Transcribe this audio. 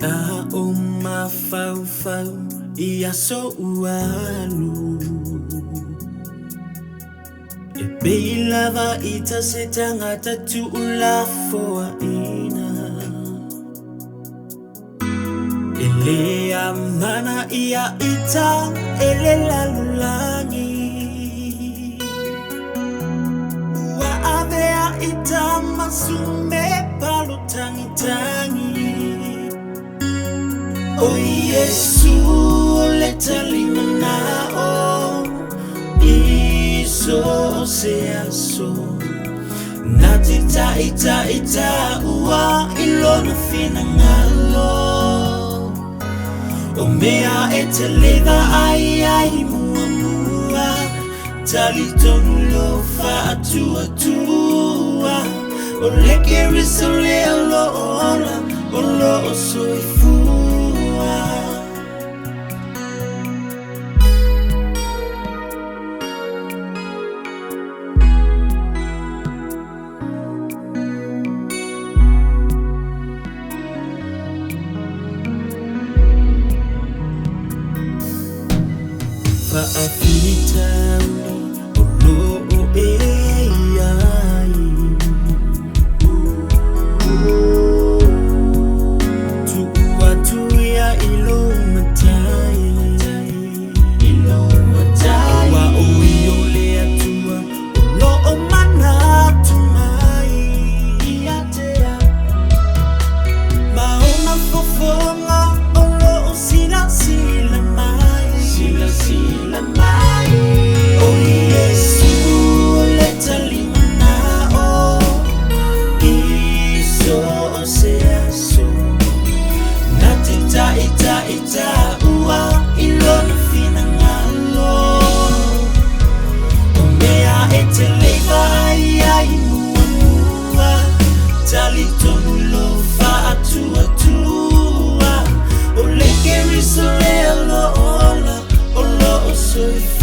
A uma fau fau ia so ualu E beilava ita se tangata tu ulafoa ina Ele amana ia ita ele lalulangi Wa avea ita masume palo tangi tangi Oh Yesu leta limanao Iso seaso Natita ita ua ilona fina ngalo O mea eteleva ai mua Talitonu lo fa atua O leke risole lo ola O lo soifua Faafitauli olo ai tu ya ilo matai wa uiole atua olo mana tumai iatea maona fofonga olo sila mai Oh Yesu leta limanao Iso seaso Natita ita ua ilona fina ngalo O mea eteleva ai mua Talitonu lo fa atua O leke risole lo ola O lo soifua